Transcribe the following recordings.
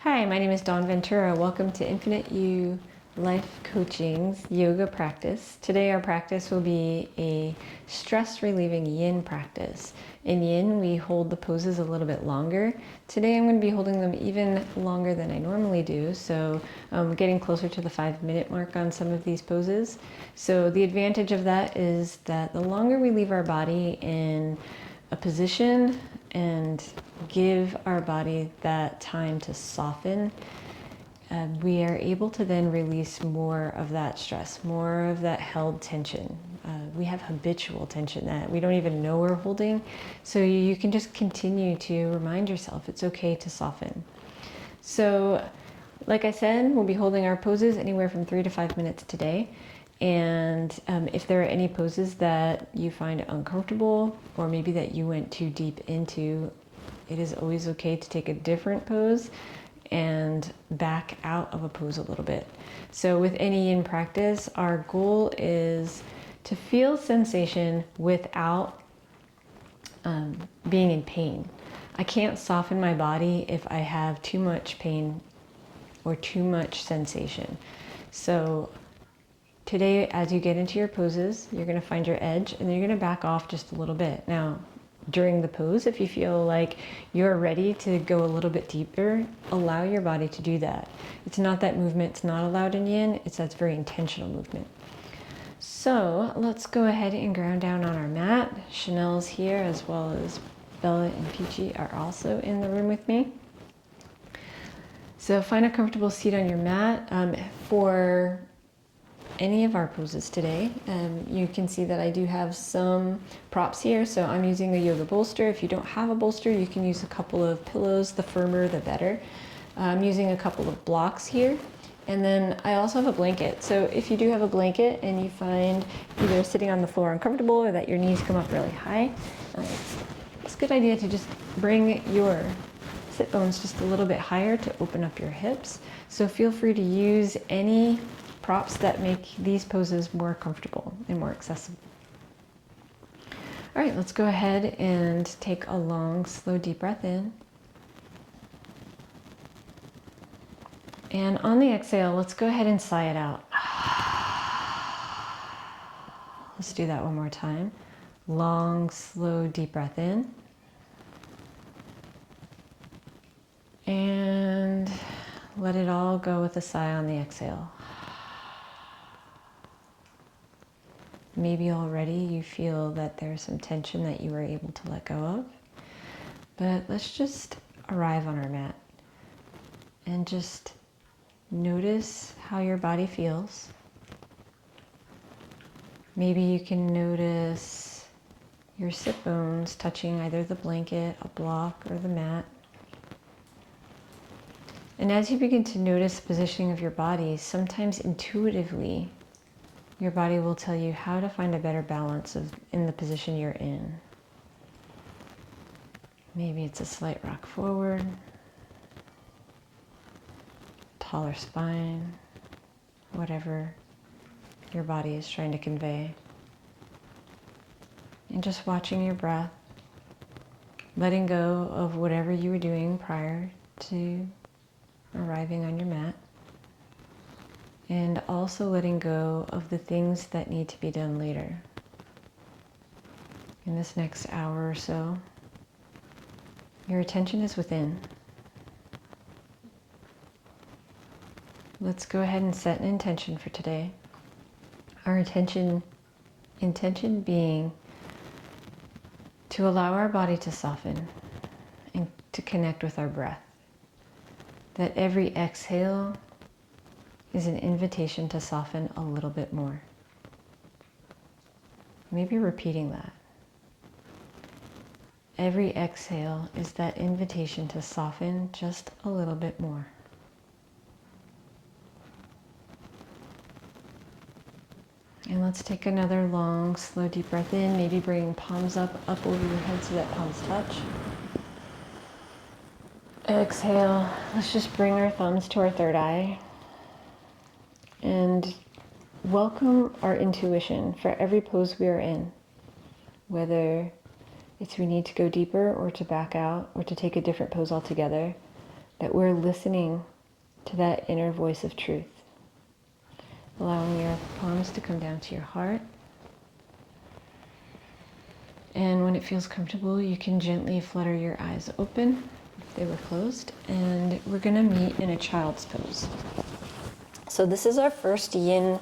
Hi, my name is Dawn Ventura. Welcome to Infinite You Life Coaching's yoga practice. Today our practice will be a stress relieving yin practice. In yin, we hold the poses a little bit longer. Today I'm going to be holding them even longer than I normally do, so getting closer to the 5-minute mark on some of these poses. So the advantage of that is that the longer we leave our body in a position and give our body that time to soften, we are able to then release more of that stress, more of that held tension. We have habitual tension that we don't even know we're holding. So you can just continue to remind yourself it's okay to soften. So like I said, we'll be holding our poses anywhere from 3 to 5 minutes today. And if there are any poses that you find uncomfortable, or maybe that you went too deep into, it is always okay to take a different pose and back out of a pose a little bit. So with any yin practice, our goal is to feel sensation without being in pain. I can't soften my body if I have too much pain or too much sensation. So today, as you get into your poses, you're going to find your edge and then you're going to back off just a little bit. Now, during the pose, if you feel like you're ready to go a little bit deeper, allow your body to do that. It's not that movement's not allowed in yin, it's that very intentional movement. So let's go ahead and ground down on our mat. Chanel's here, as well as Bella and Peachy are also in the room with me. So find a comfortable seat on your mat. For any of our poses today, you can see that I do have some props here. So I'm using a yoga bolster. If you don't have a bolster, you can use a couple of pillows. The firmer, the better. I'm using a couple of blocks here. And then I also have a blanket. So if you do have a blanket and you find either sitting on the floor uncomfortable or that your knees come up really high, it's a good idea to just bring your sit bones just a little bit higher to open up your hips. So feel free to use any props that make these poses more comfortable and more accessible. All right, let's go ahead and take a long, slow, deep breath in. And on the exhale, let's go ahead and sigh it out. Let's do that one more time. Long, slow, deep breath in. And let it all go with a sigh on the exhale. Maybe already you feel that there's some tension that you were able to let go of. But let's just arrive on our mat and just notice how your body feels. Maybe you can notice your sit bones touching either the blanket, a block, or the mat. And as you begin to notice the positioning of your body, sometimes intuitively, your body will tell you how to find a better balance in the position you're in. Maybe it's a slight rock forward, taller spine, whatever your body is trying to convey. And just watching your breath, letting go of whatever you were doing prior to arriving on your mat. And also letting go of the things that need to be done later. In this next hour or so, your attention is within. Let's go ahead and set an intention for today. Our intention being to allow our body to soften and to connect with our breath. That every exhale is an invitation to soften a little bit more. Maybe repeating that. Every exhale is that invitation to soften just a little bit more. And let's take another long, slow, deep breath in. Maybe bring palms up over your head so that palms touch. Exhale. Let's just bring our thumbs to our third eye. And welcome our intuition for every pose we are in. Whether it's we need to go deeper or to back out or to take a different pose altogether. that we're listening to that inner voice of truth. Allowing your palms to come down to your heart. And when it feels comfortable, you can gently flutter your eyes open if they were closed. And we're going to meet in a child's pose. So this is our first yin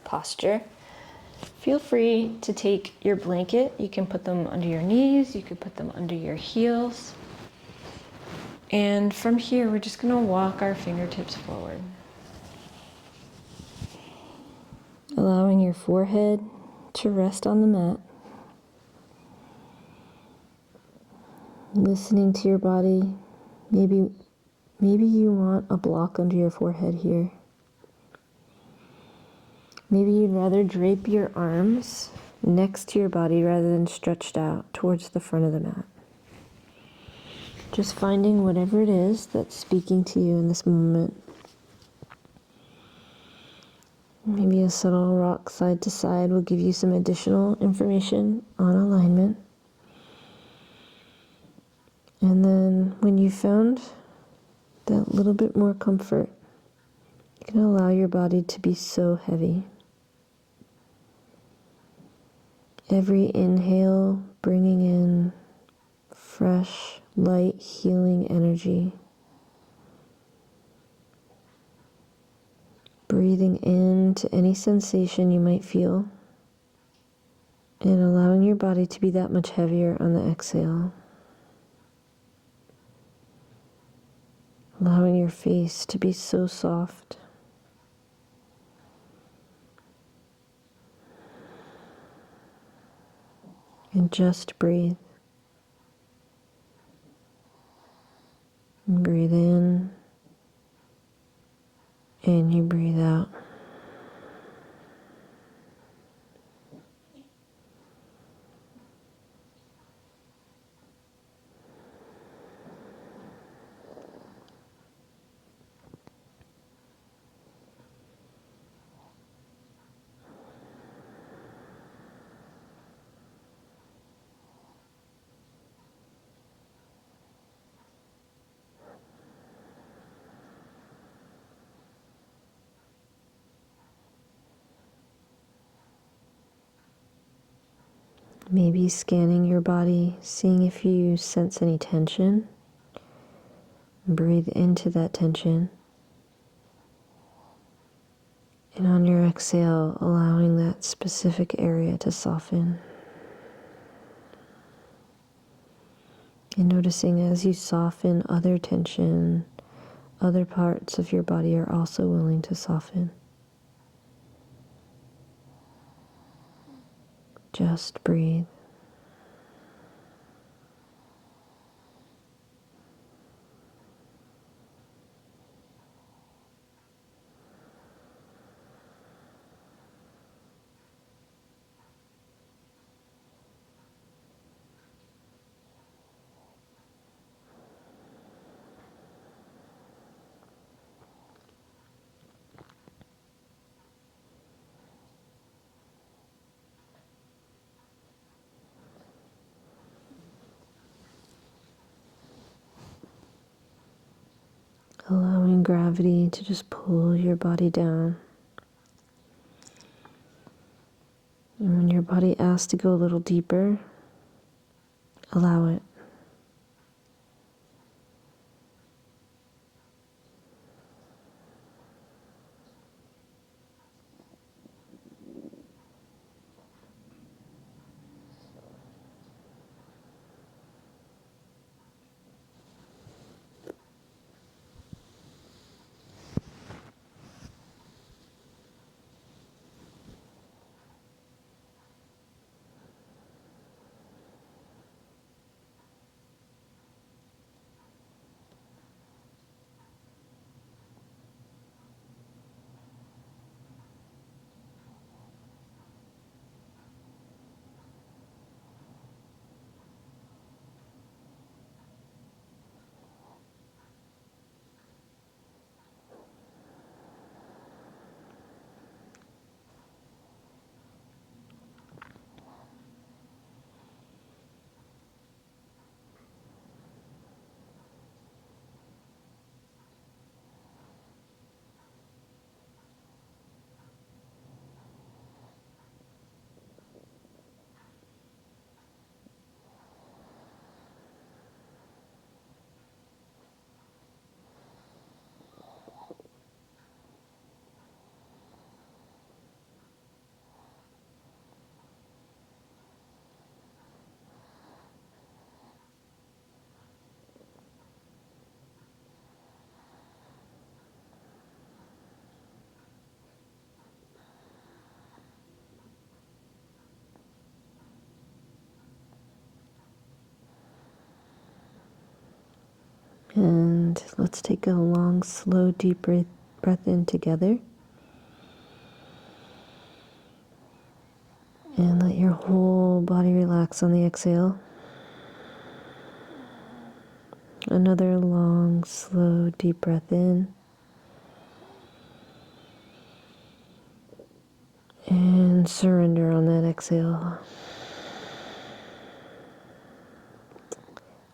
posture. Feel free to take your blanket. You can put them under your knees. You could put them under your heels. And from here, we're just going to walk our fingertips forward. Allowing your forehead to rest on the mat. Listening to your body. Maybe you want a block under your forehead here. Maybe you'd rather drape your arms next to your body rather than stretched out towards the front of the mat. Just finding whatever it is that's speaking to you in this moment. Maybe a subtle rock side to side will give you some additional information on alignment. And then when you found that little bit more comfort, you can allow your body to be so heavy. Every inhale bringing in fresh, light, healing energy. Breathing into any sensation you might feel. And allowing your body to be that much heavier on the exhale. Allowing your face to be so soft. And just breathe. And breathe in. And you breathe out. Maybe scanning your body, seeing if you sense any tension. Breathe into that tension. And on your exhale, allowing that specific area to soften. And noticing as you soften other tension, other parts of your body are also willing to soften. Just breathe. Allowing gravity to just pull your body down. And when your body asks to go a little deeper, allow it. And let's take a long, slow, deep breath in together. And let your whole body relax on the exhale. Another long, slow, deep breath in. And surrender on that exhale.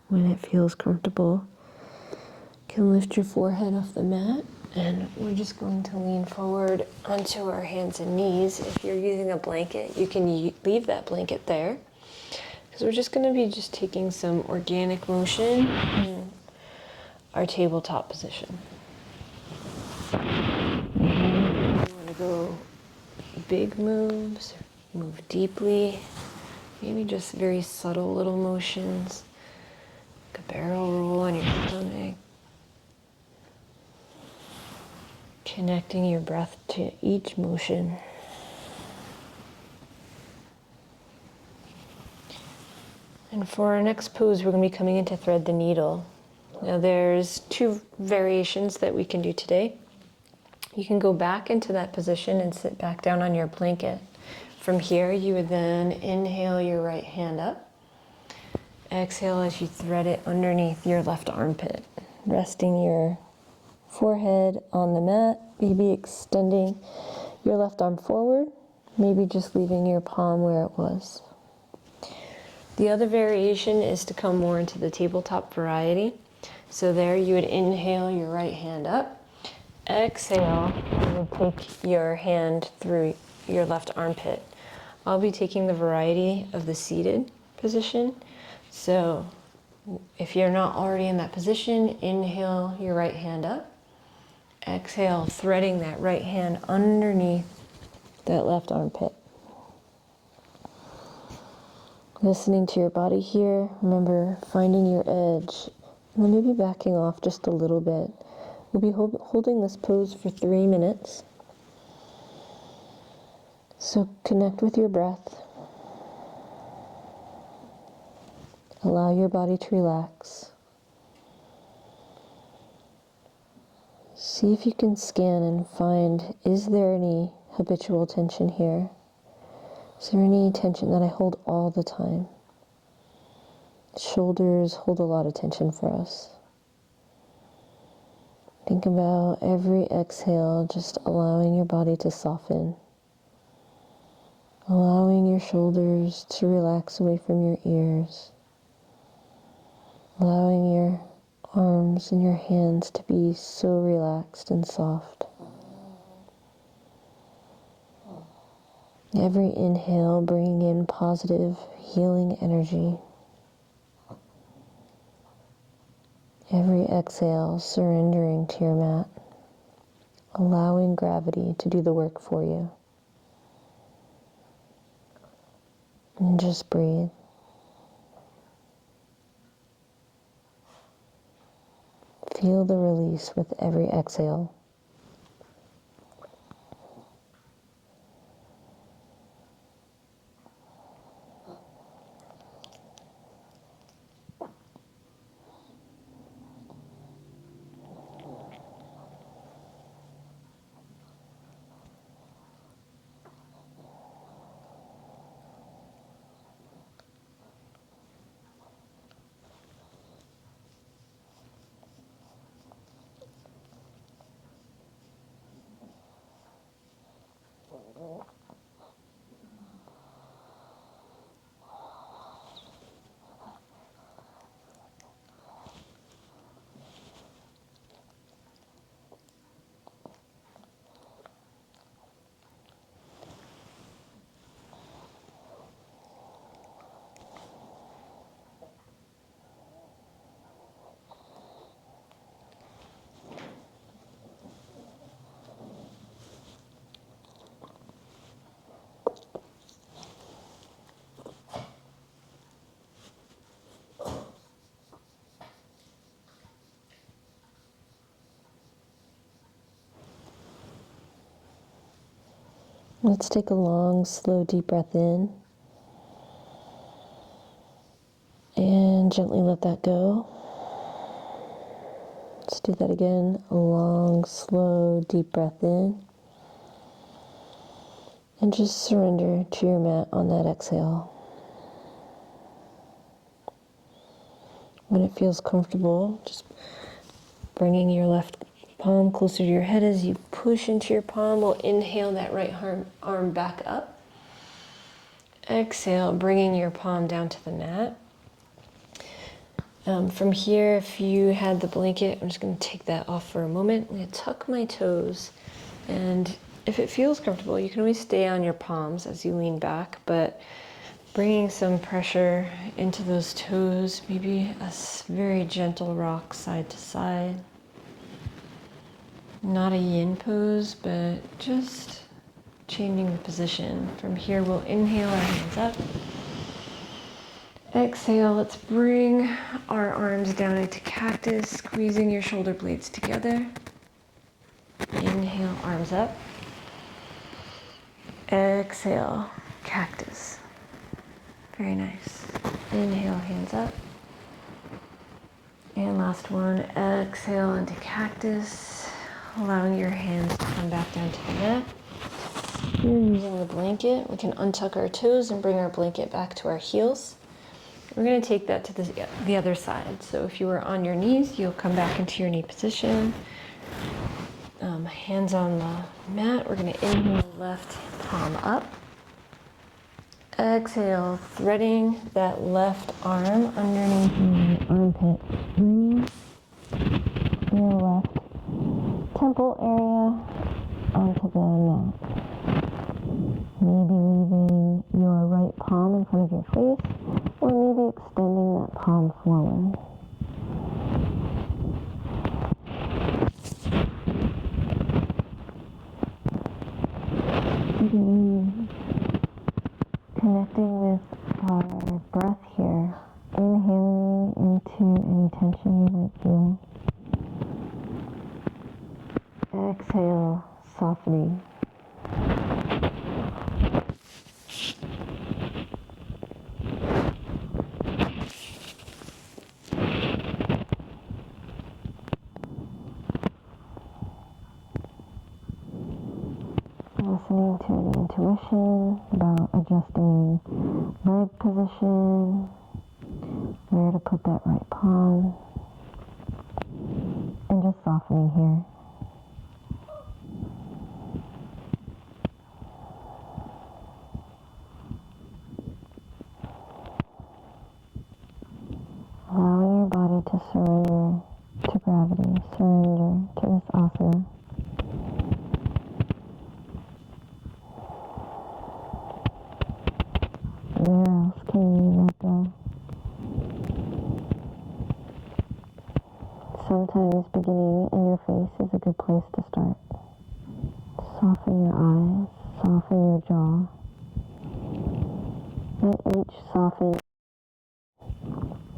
When it feels comfortable, you can lift your forehead off the mat, and we're just going to lean forward onto our hands and knees. If you're using a blanket, you can leave that blanket there, because we're just going to be just taking some organic motion in our tabletop position. You want to go big moves, move deeply, maybe just very subtle little motions, like a barrel roll on your stomach. Connecting your breath to each motion. And for our next pose, we're going to be coming into thread the needle. Now there's two variations that we can do today. You can go back into that position and sit back down on your blanket. From here, you would then inhale your right hand up. Exhale as you thread it underneath your left armpit, resting your forehead on the mat, maybe extending your left arm forward, maybe just leaving your palm where it was. The other variation is to come more into the tabletop variety. So there you would inhale your right hand up, exhale, and take your hand through your left armpit. I'll be taking the variety of the seated position. So if you're not already in that position, inhale your right hand up. Exhale, threading that right hand underneath that left armpit. Listening to your body here. Remember, finding your edge. And then maybe backing off just a little bit. We'll be holding this pose for 3 minutes. So connect with your breath. Allow your body to relax. See if you can scan and find, is there any habitual tension here? Is there any tension that I hold all the time? Shoulders hold a lot of tension for us. Think about every exhale, just allowing your body to soften. Allowing your shoulders to relax away from your ears. Allowing your arms and your hands to be so relaxed and soft. Every inhale, bringing in positive, healing energy. Every exhale, surrendering to your mat, allowing gravity to do the work for you. And just breathe. Feel the release with every exhale. Let's take a long, slow, deep breath in. And gently let that go. Let's do that again. A long, slow, deep breath in. And just surrender to your mat on that exhale. When it feels comfortable, just bringing your left palm closer to your head as you push into your palm. We'll inhale that right arm back up. Exhale, bringing your palm down to the mat. From here, if you had the blanket, I'm just going to take that off for a moment. I'm going to tuck my toes, and if it feels comfortable, you can always stay on your palms as you lean back, but bringing some pressure into those toes, maybe a very gentle rock side to side. Not a yin pose, but just changing the position. From here, we'll inhale our hands up. Exhale, let's bring our arms down into cactus, squeezing your shoulder blades together. Inhale, arms up. Exhale, cactus. Very nice. Inhale, hands up. And last one, exhale into cactus, allowing your hands to come back down to the mat. Here, using the blanket, we can untuck our toes and bring our blanket back to our heels. We're going to take that to the other side. So if you were on your knees, you'll come back into your knee position. Hands on the mat. We're going to inhale, left palm up. Exhale, threading that left arm underneath your armpit. Bring your left temple area onto the mat. Maybe leaving your right palm in front of your face, or maybe extending that palm forward. Again, connecting with our breath here, inhaling into any tension you might feel. Exhale, softening. Listening to an intuition about adjusting leg position, where to put that right palm, and just softening here. Allowing your body to surrender to gravity, surrender to this asana. Where else can you let go? Sometimes beginning in your face is a good place to start. Soften your eyes, soften your jaw. Let each soften.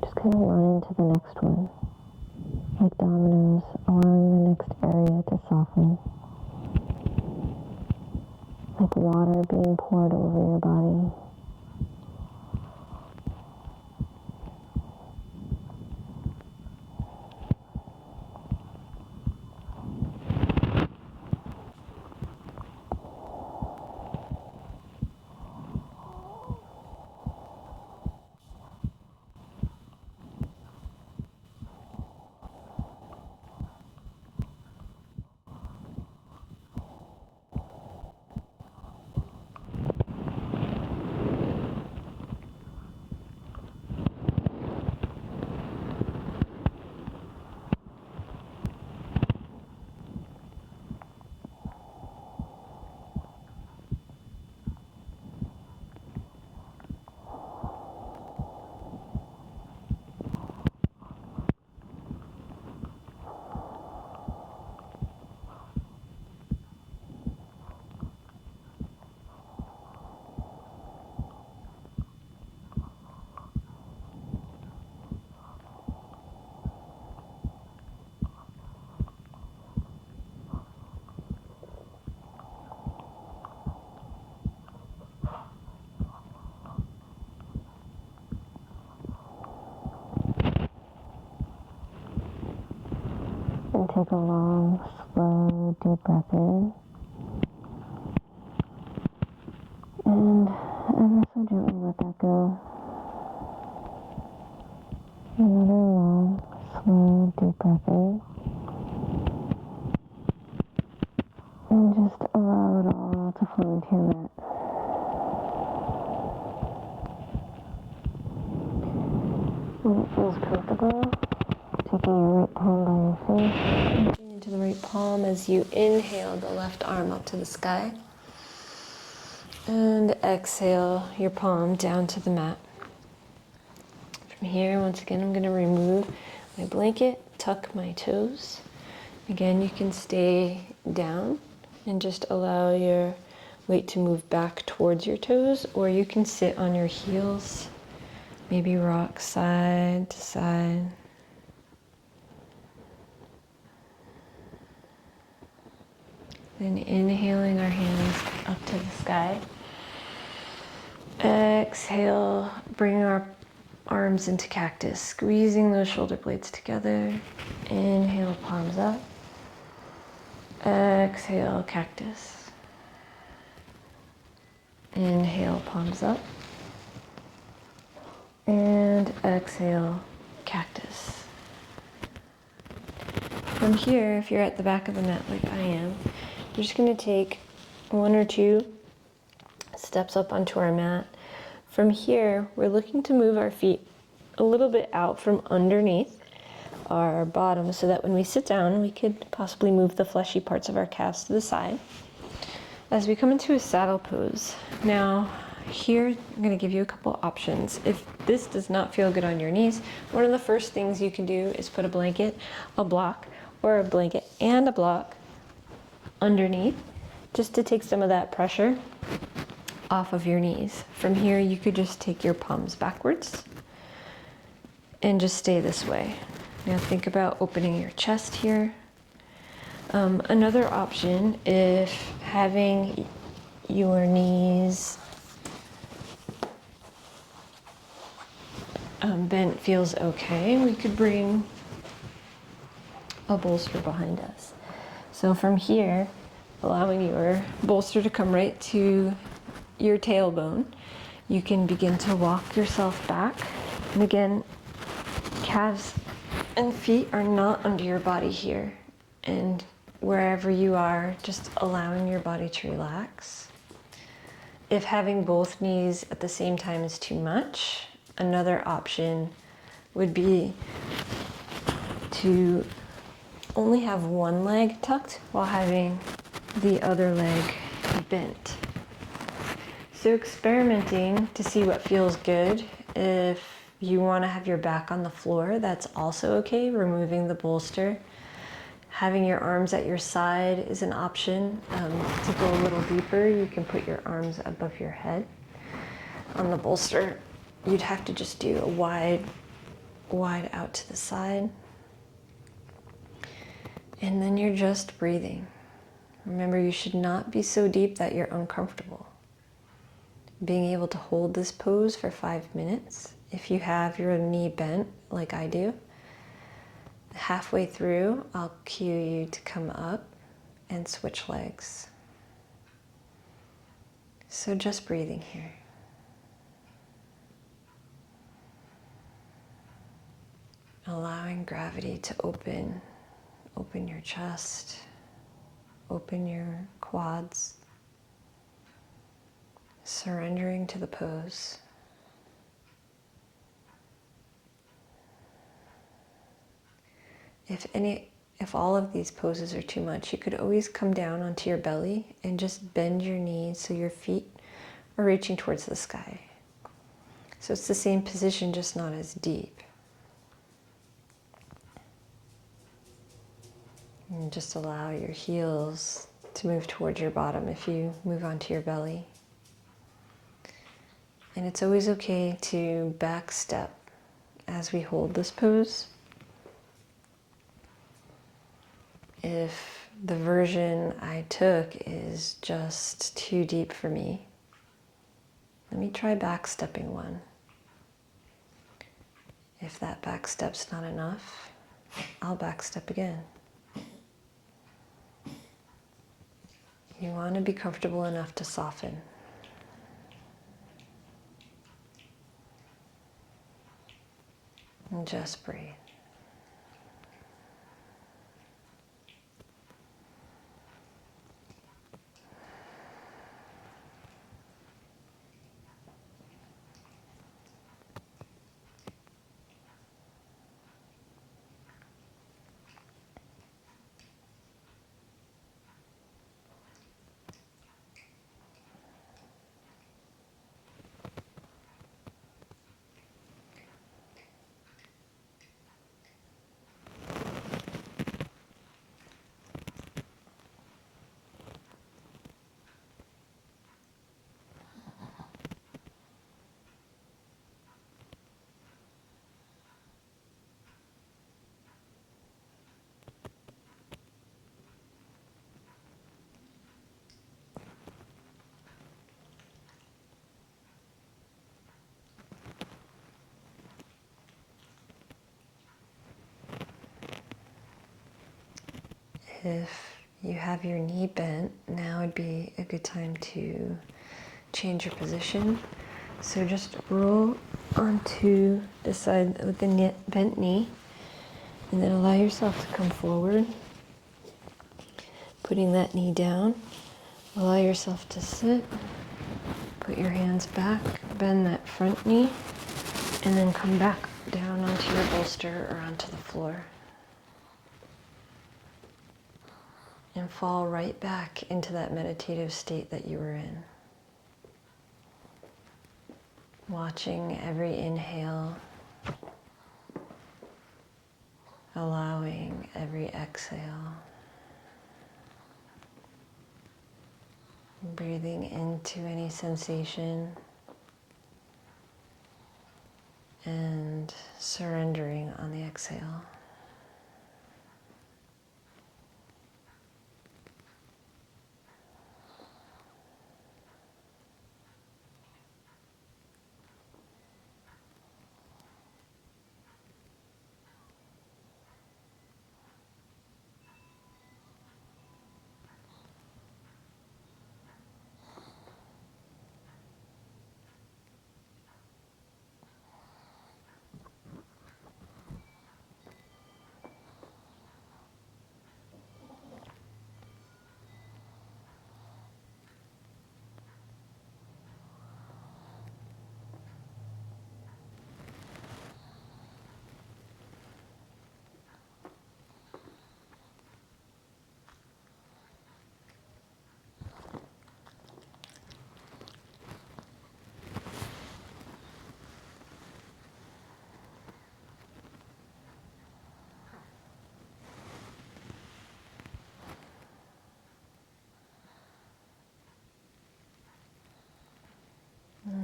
Just kind of run into the next one. Like dominoes, allowing the next area to soften. Like water being poured over your body. take a long, slow, deep breath in. And ever so gently let that go. Another long, slow, deep breath in. And just allow it all to flow into your mat. When it feels comfortable, taking your right palm by your face, reaching into the right palm as you inhale the left arm up to the sky. And exhale your palm down to the mat. From here, once again, I'm going to remove my blanket, tuck my toes. Again, you can stay down and just allow your weight to move back towards your toes, or you can sit on your heels, maybe rock side to side. Then inhaling our hands up to the sky. Exhale, bring our arms into cactus, squeezing those shoulder blades together. Inhale, palms up. Exhale, cactus. Inhale, palms up. And exhale, cactus. From here, if you're at the back of the mat like I am, we're just going to take 1 or 2 steps up onto our mat. From here, we're looking to move our feet a little bit out from underneath our bottom so that when we sit down, we could possibly move the fleshy parts of our calves to the side. As we come into a saddle pose, now here I'm going to give you a couple options. If this does not feel good on your knees, one of the first things you can do is put a blanket, a block, or a blanket and a block underneath just to take some of that pressure off of your knees. From here, you could just take your palms backwards and just stay this way. Now think about opening your chest here. Another option, if having your knees bent feels okay, we could bring a bolster behind us. So from here, allowing your bolster to come right to your tailbone, you can begin to walk yourself back. And again, calves and feet are not under your body here. And wherever you are, just allowing your body to relax. If having both knees at the same time is too much, another option would be to only have one leg tucked while having the other leg bent. So experimenting to see what feels good. If you want to have your back on the floor, that's also okay, removing the bolster. Having your arms at your side is an option. To go a little deeper, you can put your arms above your head. On the bolster, you'd have to just do a wide out to the side. And then you're just breathing. Remember, you should not be so deep that you're uncomfortable. Being able to hold this pose for 5 minutes, if you have your knee bent like I do, halfway through, I'll cue you to come up and switch legs. So just breathing here. Allowing gravity to open your chest, open your quads, surrendering to the pose. If all of these poses are too much, you could always come down onto your belly and just bend your knees so your feet are reaching towards the sky. So it's the same position, just not as deep. And just allow your heels to move towards your bottom if you move onto your belly. And it's always okay to back step as we hold this pose. If the version I took is just too deep for me, let me try back stepping one. If that back step's not enough, I'll back step again. You want to be comfortable enough to soften. And just breathe. If you have your knee bent, now would be a good time to change your position. So just roll onto the side with the bent knee, and then allow yourself to come forward, putting that knee down. Allow yourself to sit, put your hands back, bend that front knee, and then come back down onto your bolster or onto the floor. And fall right back into that meditative state that you were in. Watching every inhale, allowing every exhale. Breathing into any sensation and surrendering on the exhale.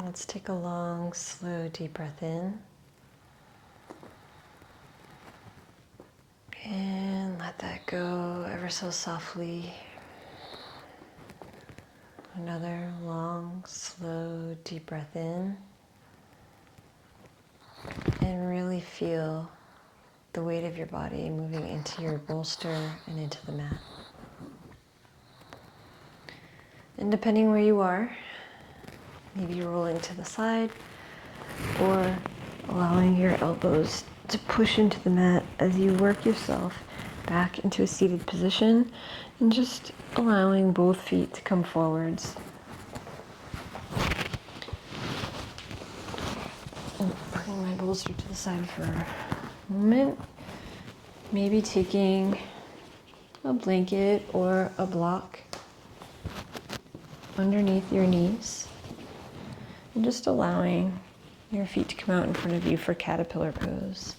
Let's take a long, slow, deep breath in. And let that go ever so softly. Another long, slow, deep breath in. And really feel the weight of your body moving into your bolster and into the mat. And depending where you are, maybe rolling to the side or allowing your elbows to push into the mat as you work yourself back into a seated position, and just allowing both feet to come forwards. And putting my bolster to the side for a moment. Maybe taking a blanket or a block underneath your knees. And just allowing your feet to come out in front of you for caterpillar pose.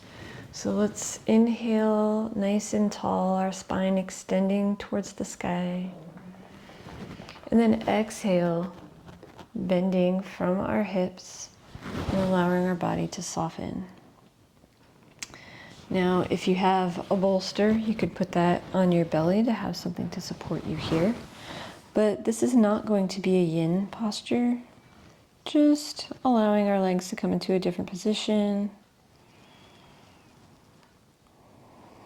So let's inhale nice and tall, our spine extending towards the sky. And then exhale, bending from our hips and allowing our body to soften. Now, if you have a bolster, you could put that on your belly to have something to support you here. But this is not going to be a yin posture. Just allowing our legs to come into a different position.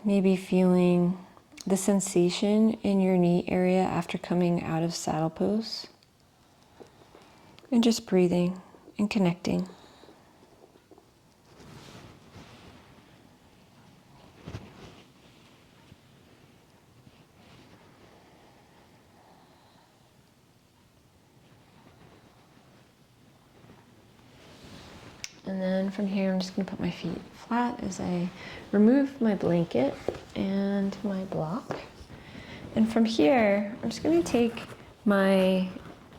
Maybe feeling the sensation in your knee area after coming out of saddle pose. And just breathing and connecting. And then from here, I'm just going to put my feet flat as I remove my blanket and my block. And from here, I'm just going to take my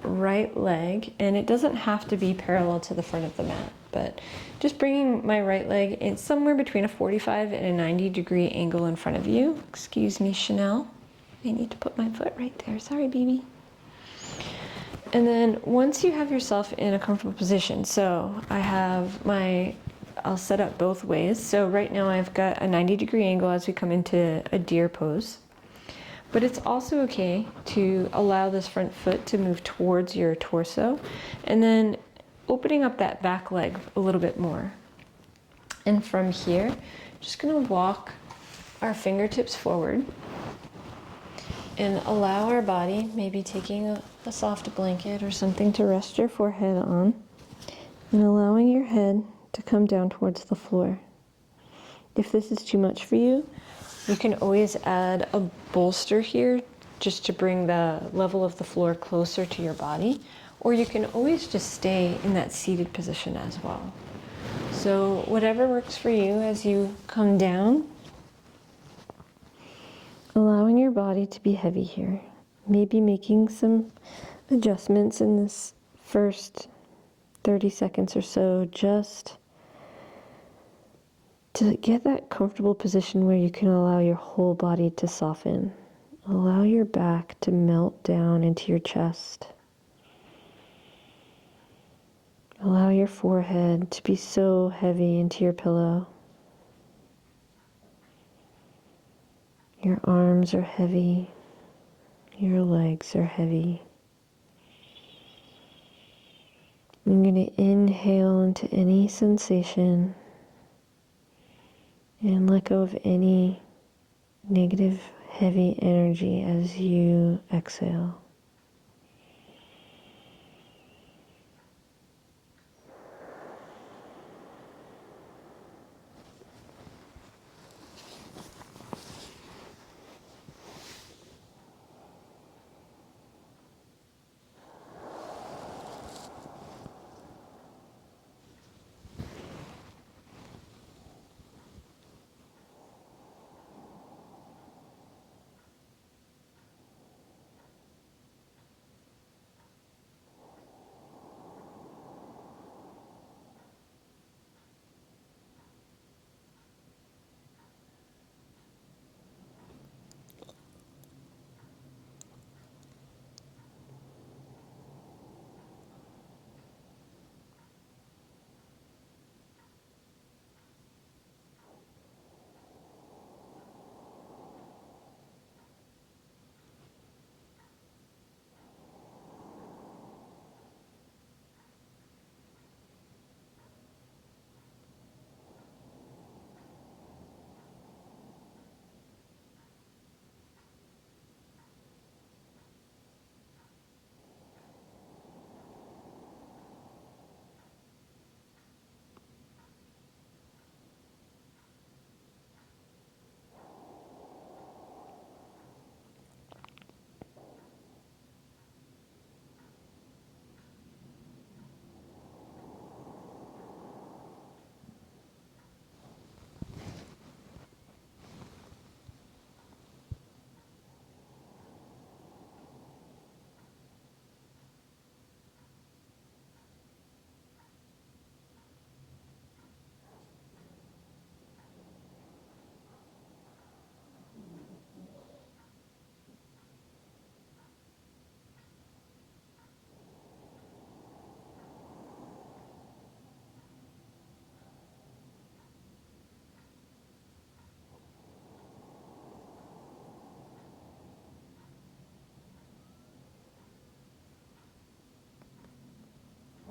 right leg, and it doesn't have to be parallel to the front of the mat, but just bringing my right leg in somewhere between a 45 and a 90-degree angle in front of you. Excuse me, Chanel. I need to put my foot right there. Sorry, baby. And then once you have yourself in a comfortable position, so I'll set up both ways. So right now I've got a 90-degree angle as we come into a deer pose. But it's also okay to allow this front foot to move towards your torso and then opening up that back leg a little bit more. And from here, just gonna walk our fingertips forward and allow our body, maybe taking a soft blanket or something to rest your forehead on, and allowing your head to come down towards the floor. If this is too much for you, you can always add a bolster here just to bring the level of the floor closer to your body, or you can always just stay in that seated position as well. So whatever works for you as you come down, allowing your body to be heavy here. Maybe making some adjustments in this first 30 seconds or so, just to get that comfortable position where you can allow your whole body to soften. Allow your back to melt down into your chest. Allow your forehead to be so heavy into your pillow. Your arms are heavy. Your legs are heavy. I'm going to inhale into any sensation and let go of any negative, heavy energy as you exhale.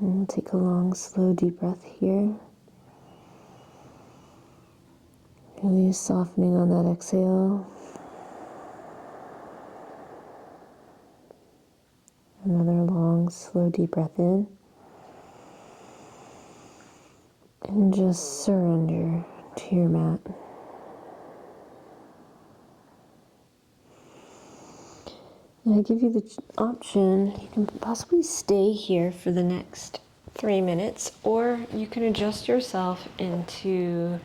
And we'll take a long, slow, deep breath here. Really softening on that exhale. slow, deep breath in. And just surrender to your mat. And I give you the option, you can possibly stay here for the next 3 minutes, or you can adjust yourself into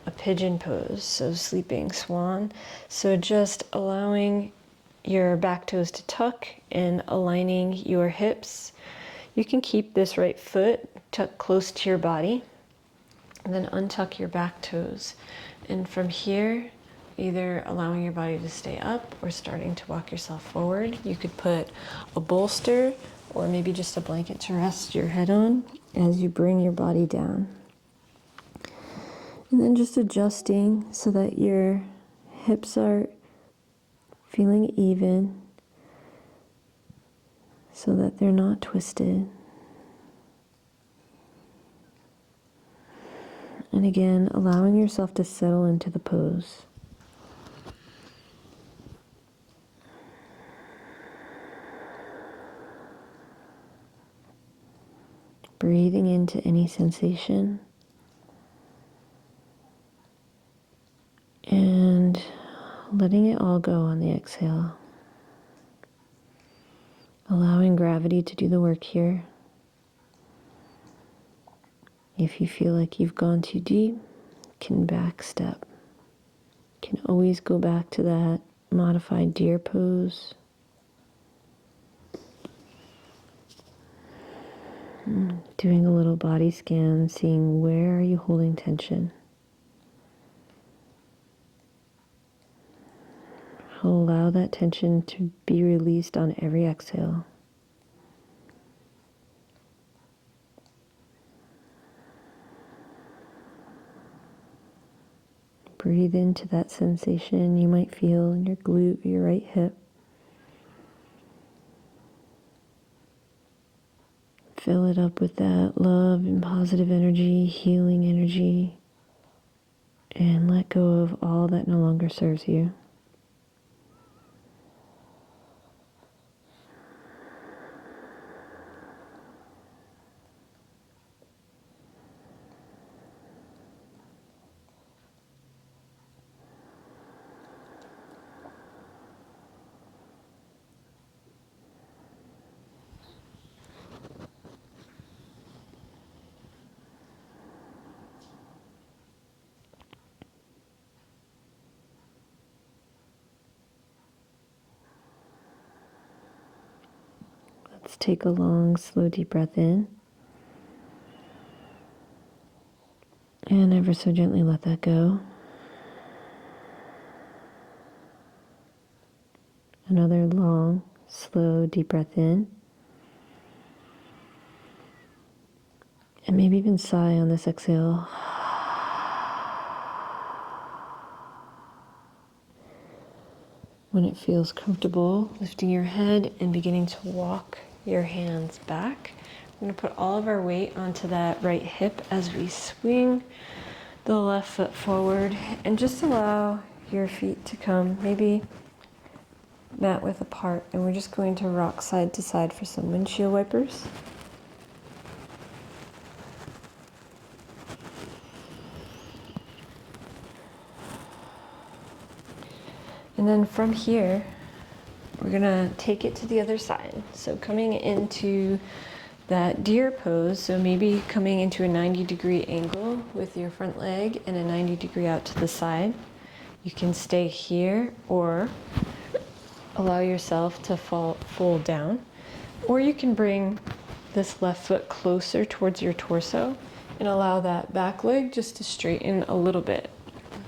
a pigeon pose, so sleeping swan. So just allowing your back toes to tuck and aligning your hips. You can keep this right foot tucked close to your body, and then untuck your back toes. And from here, either allowing your body to stay up or starting to walk yourself forward. You could put a bolster or maybe just a blanket to rest your head on as you bring your body down. And then just adjusting so that your hips are feeling even, so that they're not twisted. And again, allowing yourself to settle into the pose. Breathing into any sensation. And letting it all go on the exhale. Allowing gravity to do the work here. If you feel like you've gone too deep, you can back step. You can always go back to that modified deer pose. Doing a little body scan, seeing where are you holding tension. Allow that tension to be released on every exhale. Breathe into that sensation you might feel in your glute or your right hip. Fill it up with that love and positive energy, healing energy, and let go of all that no longer serves you. Let's take a long, slow, deep breath in. And ever so gently let that go. Another long, slow, deep breath in. And maybe even sigh on this exhale. When it feels comfortable, lifting your head and beginning to walk your hands back. We're going to put all of our weight onto that right hip as we swing the left foot forward, and just allow your feet to come maybe mat width apart, and we're just going to rock side to side for some windshield wipers. And then from here, we're gonna take it to the other side. So coming into that deer pose, so maybe coming into a 90-degree angle with your front leg and a 90-degree out to the side. You can stay here or allow yourself to fold down. Or you can bring this left foot closer towards your torso and allow that back leg just to straighten a little bit.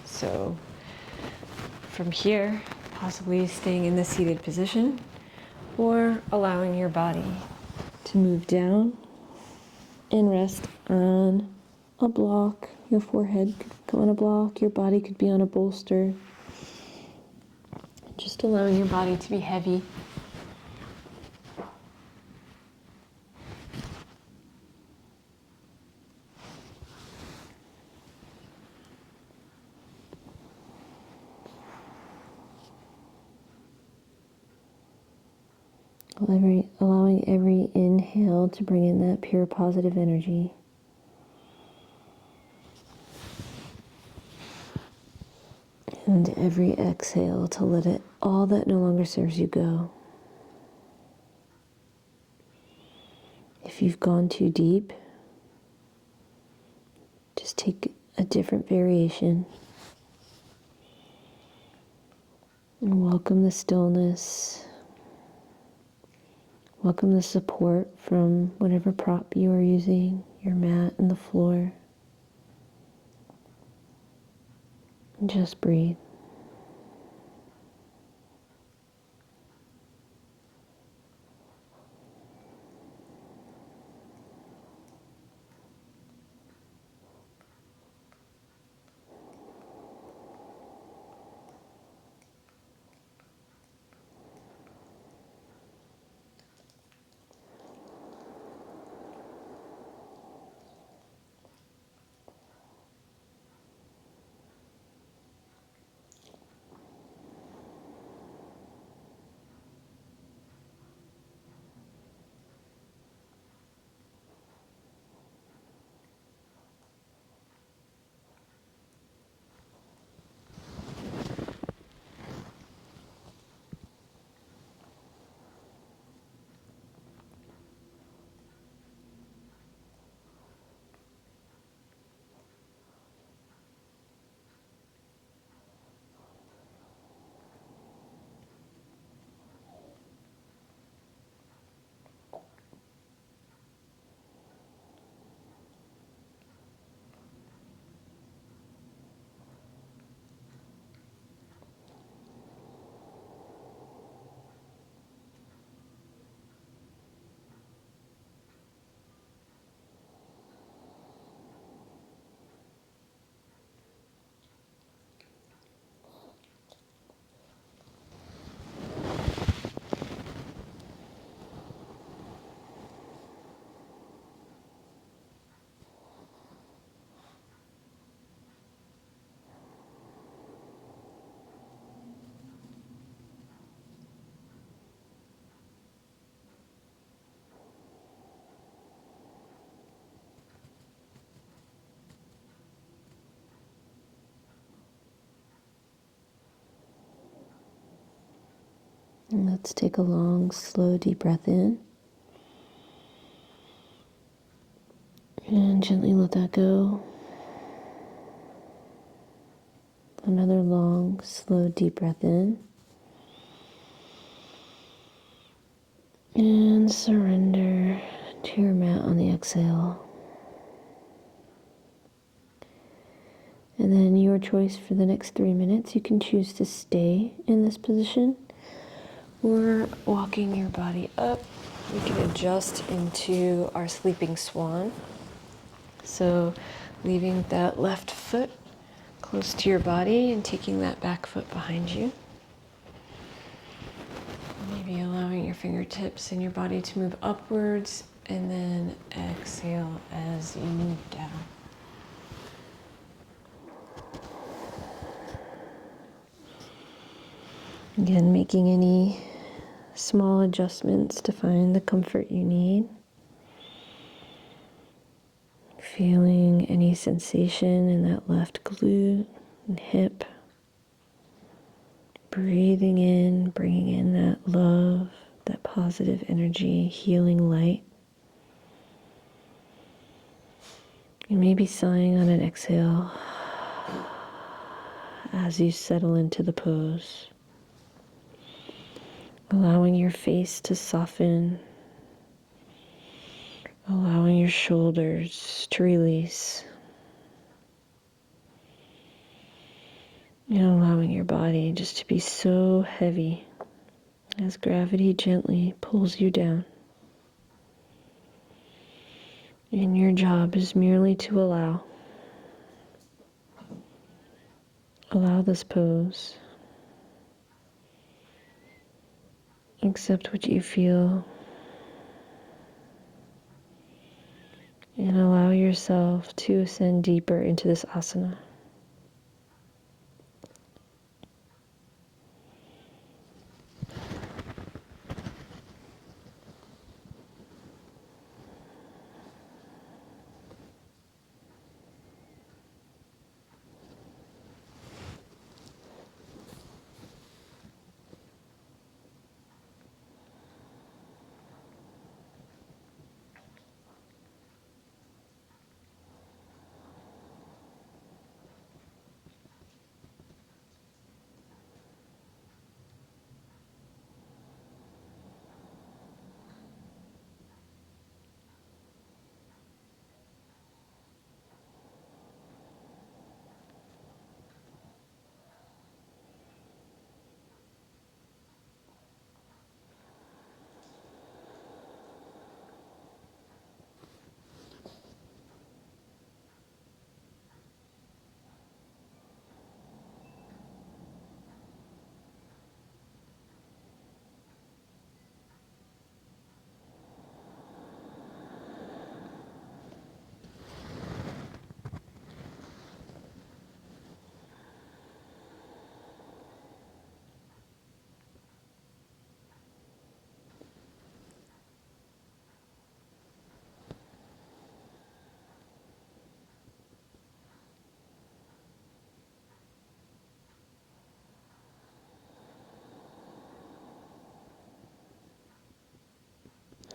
So from here, possibly staying in the seated position or allowing your body to move down and rest on a block. Your forehead could go on a block, your body could be on a bolster. Just allowing your body to be heavy. Allowing every inhale inhale to bring in that pure positive energy. And every exhale to let it, all that no longer serves you, go. If you've gone too deep, just take a different variation. And welcome the stillness. Welcome the support from whatever prop you are using, your mat and the floor. And just breathe. And let's take a long, slow, deep breath in. And gently let that go. Another long, slow, deep breath in. And surrender to your mat on the exhale. And then your choice for the next 3 minutes. You can choose to stay in this position or walking your body up. We can adjust into our sleeping swan. So leaving that left foot close to your body and taking that back foot behind you. Maybe allowing your fingertips and your body to move upwards and then exhale as you move down. Again, making any small adjustments to find the comfort you need. Feeling any sensation in that left glute and hip. Breathing in, bringing in that love, that positive energy, healing light. And maybe sighing on an exhale as you settle into the pose. Allowing your face to soften. Allowing your shoulders to release. And allowing your body just to be so heavy as gravity gently pulls you down. And your job is merely to allow. Allow this pose. Accept what you feel. And allow yourself to ascend deeper into this asana.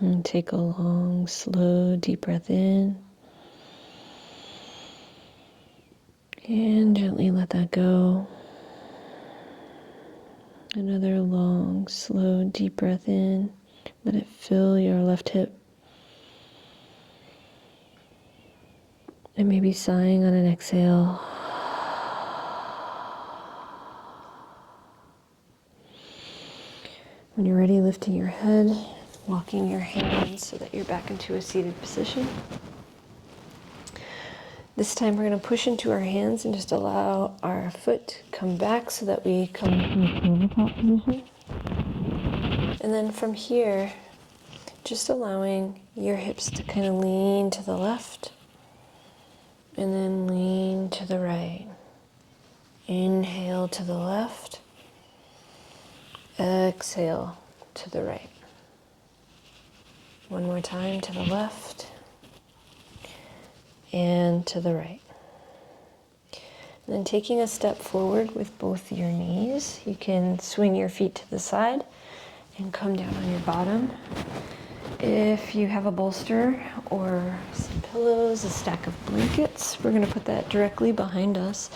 And take a long, slow, deep breath in. And gently let that go. Another long, slow, deep breath in. Let it fill your left hip. And maybe sighing on an exhale. When you're ready, lifting your head, walking your hands so that you're back into a seated position. This time we're going to push into our hands and just allow our foot to come back so that we come to a tabletop position. And then from here, just allowing your hips to kind of lean to the left and then lean to the right. Inhale to the left, exhale to the right. One more time to the left and to the right. And then taking a step forward with both your knees, you can swing your feet to the side and come down on your bottom. If you have a bolster or some pillows, a stack of blankets, we're going to put that directly behind us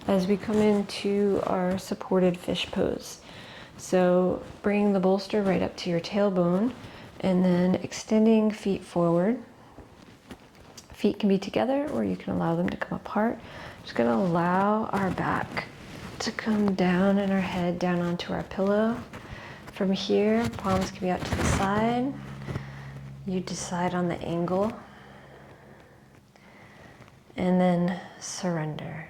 as we come into our supported fish pose. So bringing the bolster right up to your tailbone and then extending feet forward. Feet can be together or you can allow them to come apart. Just going to allow our back to come down and our head down onto our pillow. From here, palms can be out to the side. You decide on the angle. And then surrender.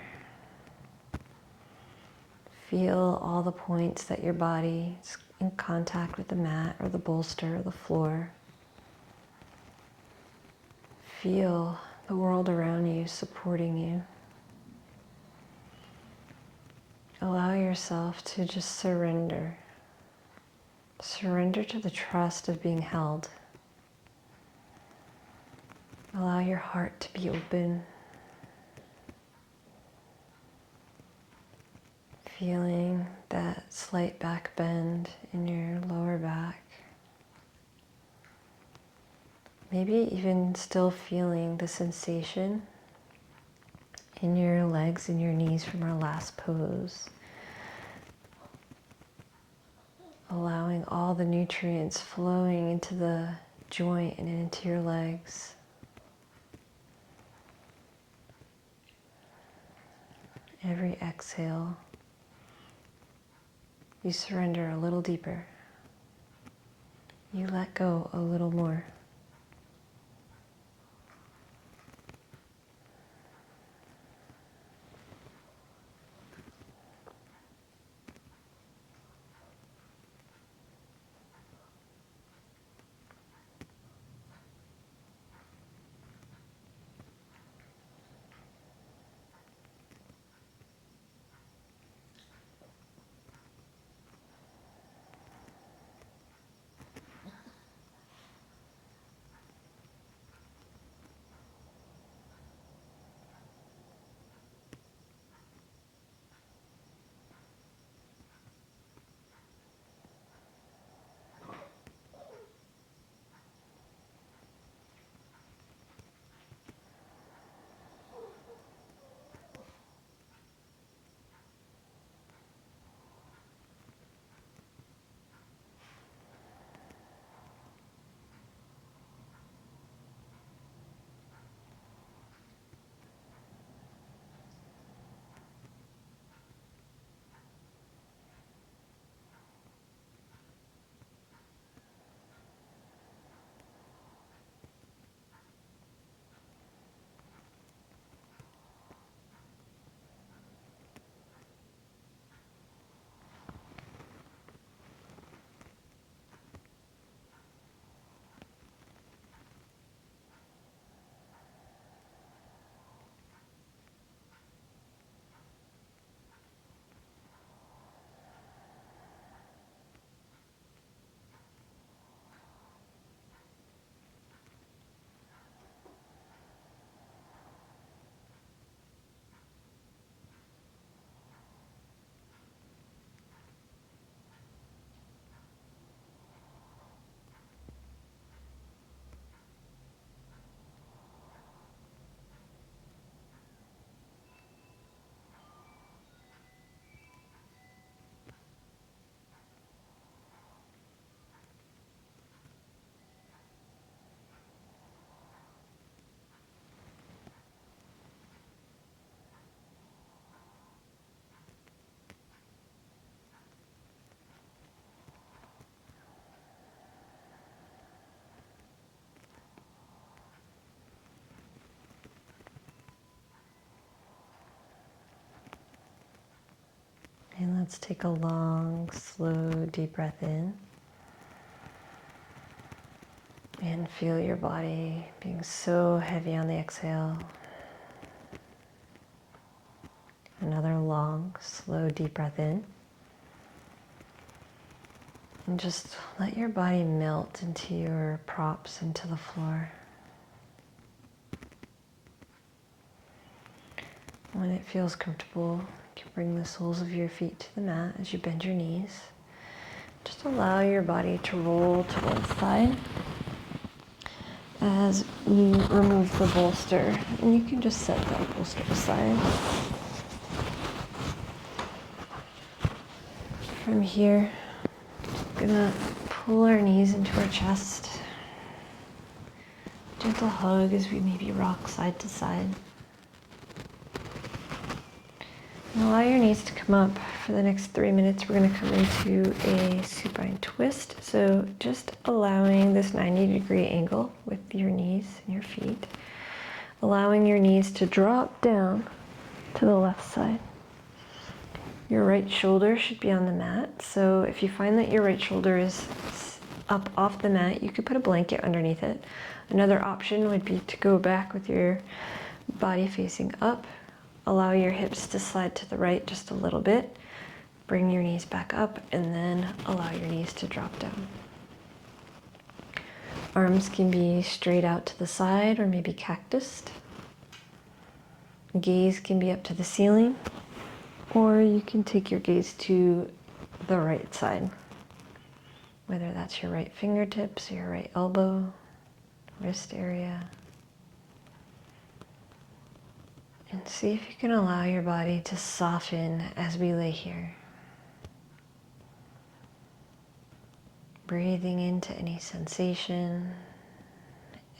Feel all the points that your body is in contact with the mat or the bolster or the floor. Feel the world around you supporting you. Allow yourself to just surrender. Surrender to the trust of being held. Allow your heart to be open. Feeling that slight back bend in your lower back. Maybe even still feeling the sensation in your legs and your knees from our last pose. Allowing all the nutrients flowing into the joint and into your legs. Every exhale, you surrender a little deeper. You let go a little more. Let's take a long, slow, deep breath in. And feel your body being so heavy on the exhale. Another long, slow, deep breath in. And just let your body melt into your props, into the floor. When it feels comfortable, you can bring the soles of your feet to the mat as you bend your knees. Just allow your body to roll to one side as you remove the bolster. And you can just set that bolster aside. From here, we're gonna pull our knees into our chest. Gentle hug as we maybe rock side to side. And allow your knees to come up. For the next 3 minutes, we're going to come into a supine twist. So just allowing this 90-degree angle with your knees and your feet. Allowing your knees to drop down to the left side. Your right shoulder should be on the mat. So if you find that your right shoulder is up off the mat, you could put a blanket underneath it. Another option would be to go back with your body facing up. Allow your hips to slide to the right just a little bit. Bring your knees back up and then allow your knees to drop down. Arms can be straight out to the side or maybe cactused. Gaze can be up to the ceiling, or you can take your gaze to the right side. Whether that's your right fingertips or your right elbow, wrist area. And see if you can allow your body to soften as we lay here. Breathing into any sensation,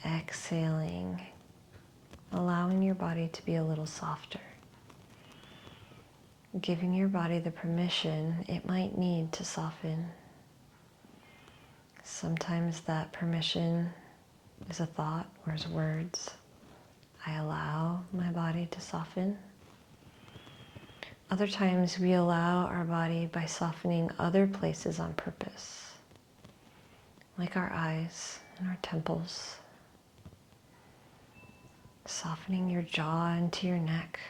exhaling, allowing your body to be a little softer. Giving your body the permission it might need to soften. Sometimes that permission is a thought or is words. I allow my body to soften. Other times we allow our body by softening other places on purpose, like our eyes and our temples. Softening your jaw into your neck.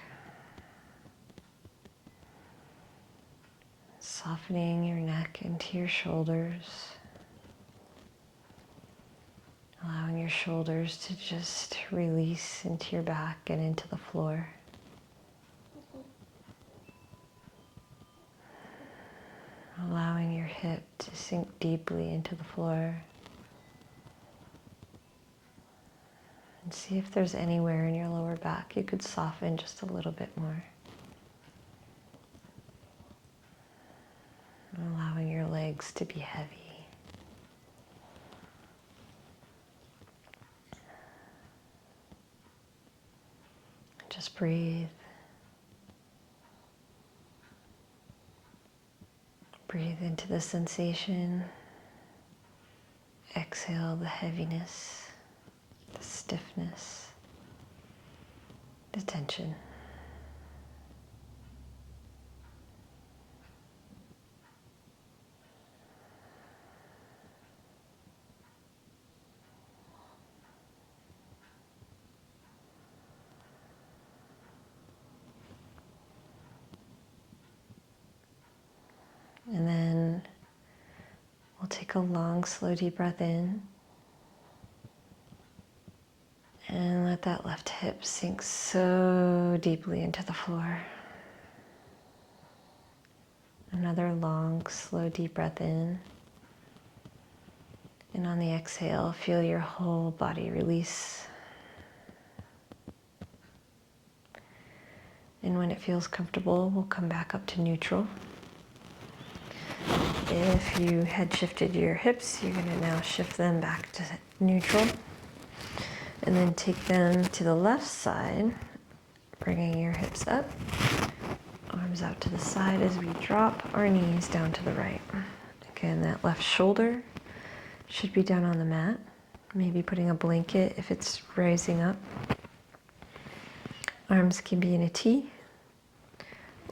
Softening your neck into your shoulders. Allowing your shoulders to just release into your back and into the floor. Allowing your hip to sink deeply into the floor. And see if there's anywhere in your lower back you could soften just a little bit more. And allowing your legs to be heavy. Just breathe. Breathe into the sensation. Exhale the heaviness, the stiffness, the tension. And then we'll take a long, slow, deep breath in. And let that left hip sink so deeply into the floor. Another long, slow, deep breath in. And on the exhale, feel your whole body release. And when it feels comfortable, we'll come back up to neutral. If you had shifted your hips, you're going to now shift them back to neutral. And then take them to the left side, bringing your hips up. Arms out to the side as we drop our knees down to the right. Again, that left shoulder should be down on the mat. Maybe putting a blanket if it's rising up. Arms can be in a T,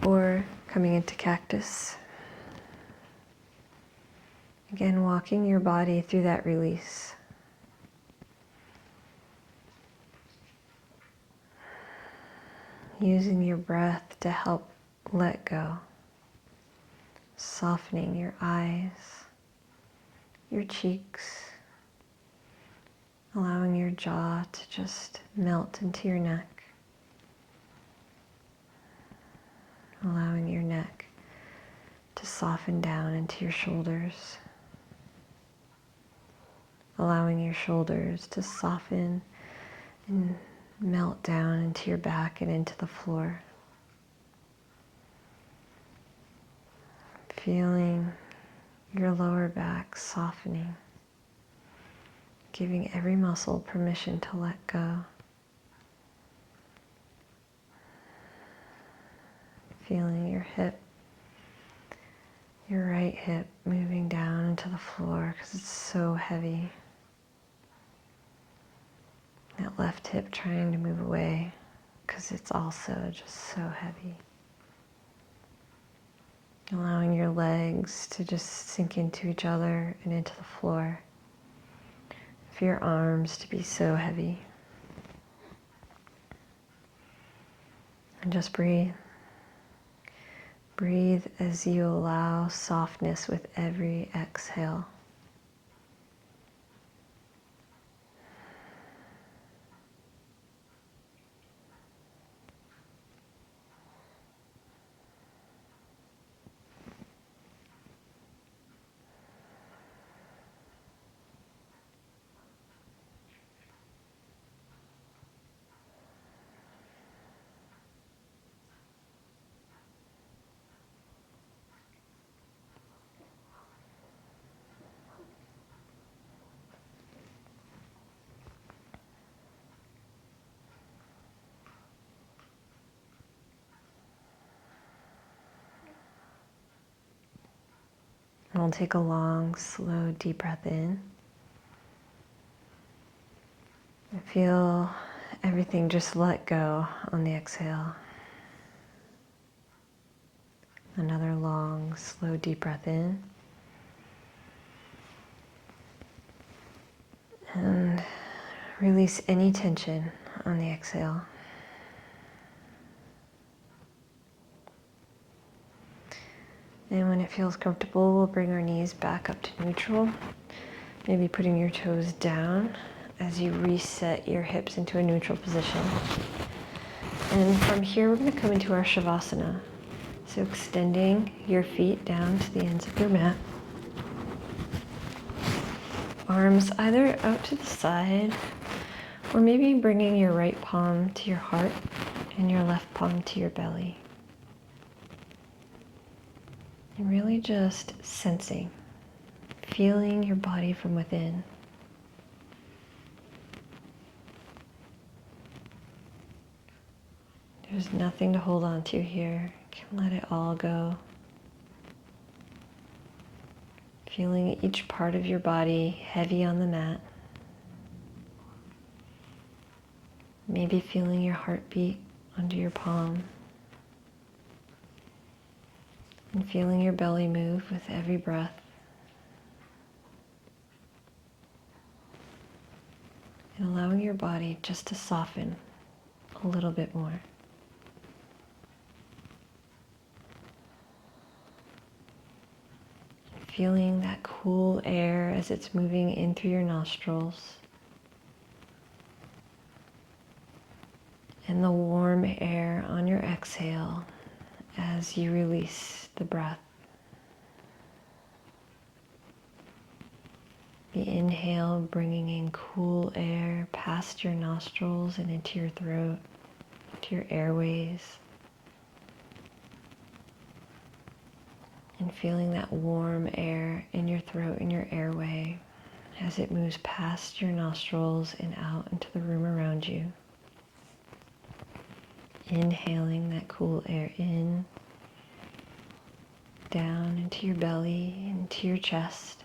or coming into cactus. Again, walking your body through that release. Using your breath to help let go. Softening your eyes, your cheeks, allowing your jaw to just melt into your neck. Allowing your neck to soften down into your shoulders. Allowing your shoulders to soften and melt down into your back and into the floor. Feeling your lower back softening, giving every muscle permission to let go. Feeling your hip, your right hip moving down into the floor because it's so heavy. That left hip trying to move away because it's also just so heavy. Allowing your legs to just sink into each other and into the floor. For your arms to be so heavy. And just breathe. Breathe as you allow softness with every exhale. And we'll take a long, slow, deep breath in. And feel everything just let go on the exhale. Another long, slow, deep breath in. And release any tension on the exhale. And when it feels comfortable, we'll bring our knees back up to neutral. Maybe putting your toes down as you reset your hips into a neutral position. And from here, we're going to come into our Shavasana. So extending your feet down to the ends of your mat. Arms either out to the side, or maybe bringing your right palm to your heart and your left palm to your belly. And really just sensing, feeling your body from within. There's nothing to hold on to here. You can let it all go. Feeling each part of your body heavy on the mat. Maybe feeling your heartbeat under your palm. And feeling your belly move with every breath. And allowing your body just to soften a little bit more. Feeling that cool air as it's moving in through your nostrils. And the warm air on your exhale as you release the breath. The inhale bringing in cool air past your nostrils and into your throat, to your airways. And feeling that warm air in your throat and your airway as it moves past your nostrils and out into the room around you. Inhaling that cool air in, down into your belly, into your chest.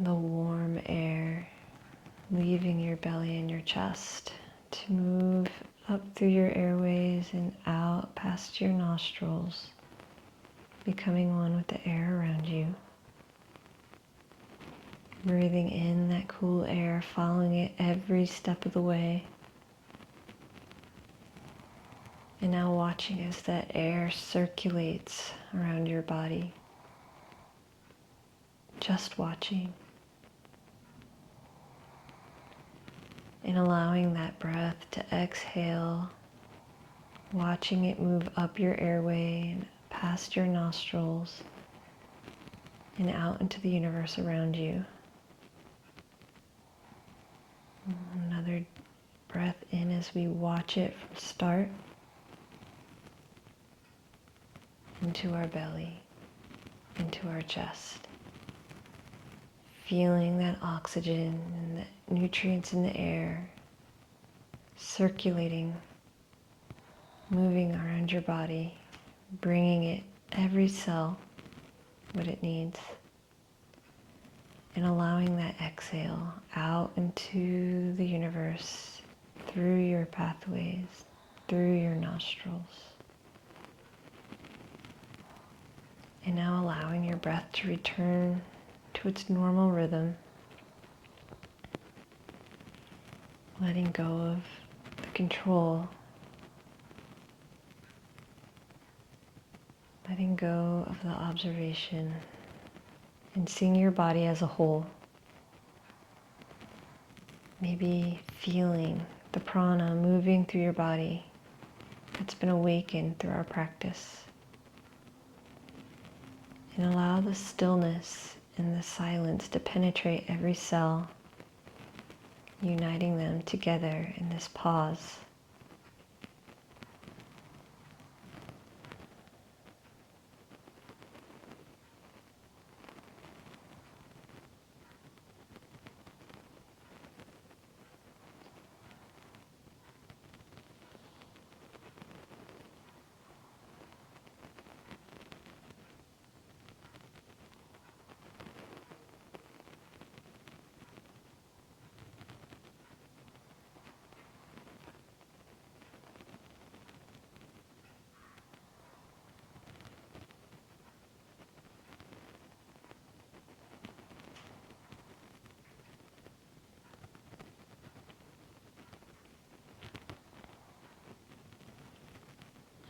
The warm air leaving your belly and your chest to move up through your airways and out past your nostrils, becoming one with the air around you. Breathing in that cool air, following it every step of the way. And now watching as that air circulates around your body. Just watching. And allowing that breath to exhale, watching it move up your airway and past your nostrils and out into the universe around you. Another breath in as we watch it from start into our belly, into our chest. Feeling that oxygen and the nutrients in the air circulating, moving around your body, bringing it, every cell, what it needs. And allowing that exhale out into the universe, through your pathways, through your nostrils. And now allowing your breath to return to its normal rhythm. Letting go of the control. Letting go of the observation. And seeing your body as a whole. Maybe feeling the prana moving through your body that's been awakened through our practice. And allow the stillness and the silence to penetrate every cell, uniting them together in this pause.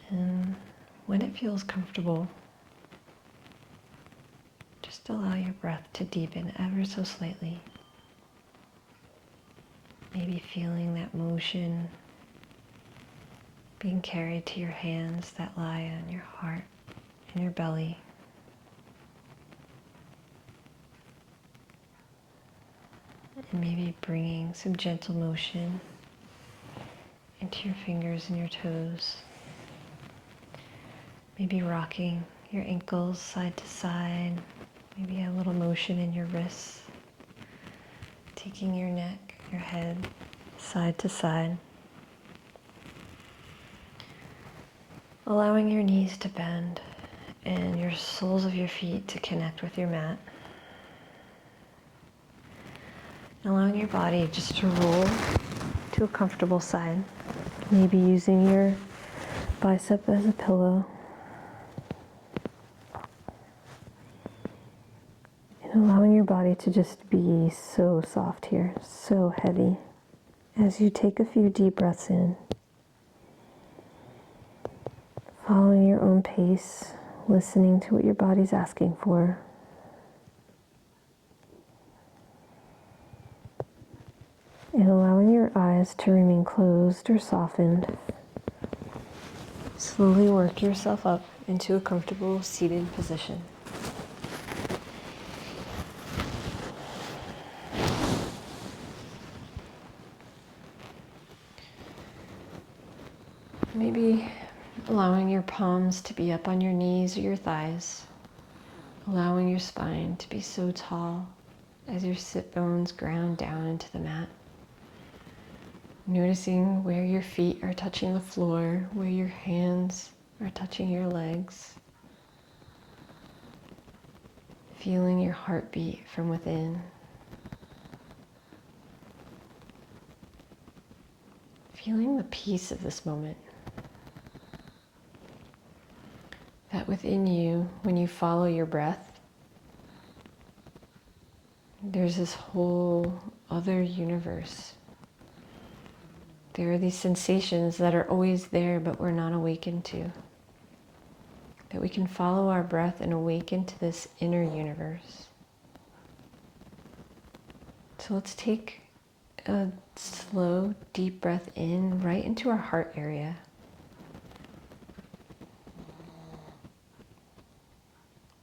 And when it feels comfortable, just allow your breath to deepen ever so slightly. Maybe feeling that motion being carried to your hands that lie on your heart and your belly. And maybe bringing some gentle motion into your fingers and your toes. Maybe rocking your ankles side to side. Maybe a little motion in your wrists. Taking your neck, your head side to side. Allowing your knees to bend and your soles of your feet to connect with your mat. Allowing your body just to roll to a comfortable side. Maybe using your bicep as a pillow. And allowing your body to just be so soft here, so heavy. As you take a few deep breaths in, following your own pace, listening to what your body's asking for. And allowing your eyes to remain closed or softened. Slowly work yourself up into a comfortable seated position. Maybe allowing your palms to be up on your knees or your thighs. Allowing your spine to be so tall as your sit bones ground down into the mat. Noticing where your feet are touching the floor, where your hands are touching your legs. Feeling your heartbeat from within. feeling the peace of this moment. That within you, when you follow your breath, there's this whole other universe. There are these sensations that are always there, but we're not awakened to. That we can follow our breath and awaken to this inner universe. So let's take a slow, deep breath in right into our heart area.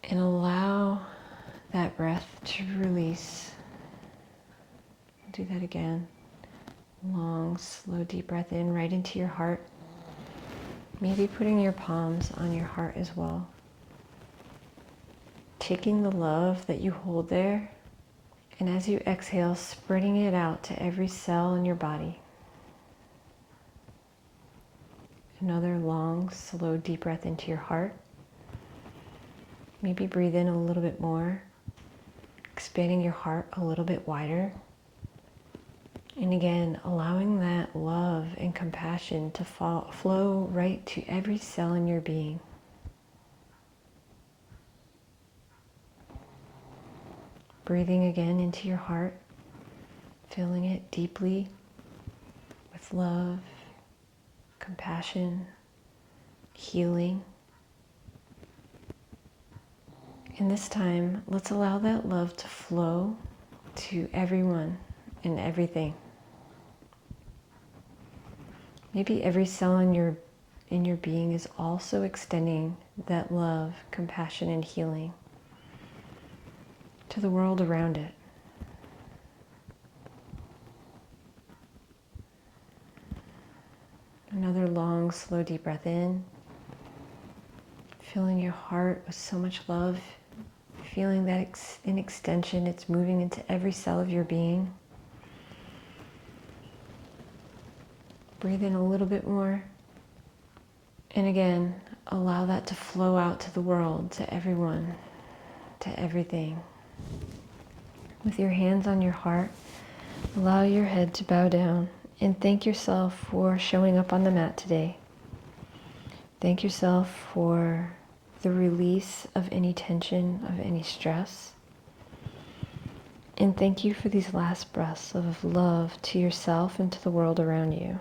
And allow that breath to release. Do that again. Long, slow, deep breath in right into your heart. Maybe putting your palms on your heart as well. Taking the love that you hold there, and as you exhale, spreading it out to every cell in your body. Another long, slow, deep breath into your heart. Maybe breathe in a little bit more, expanding your heart a little bit wider. And again, allowing that love and compassion to flow right to every cell in your being. Breathing again into your heart, filling it deeply with love, compassion, healing. And this time, let's allow that love to flow to everyone and everything. Maybe every cell in your being is also extending that love, compassion, and healing to the world around it. Another long, slow, deep breath in. Filling your heart with so much love. Feeling that in extension, it's moving into every cell of your being. Breathe in a little bit more. And again, allow that to flow out to the world, to everyone, to everything. With your hands on your heart, allow your head to bow down and thank yourself for showing up on the mat today. Thank yourself for the release of any tension, of any stress. And thank you for these last breaths of love to yourself and to the world around you.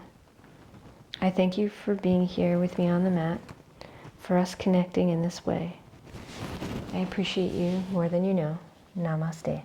I thank you for being here with me on the mat, for us connecting in this way. I appreciate you more than you know. Namaste.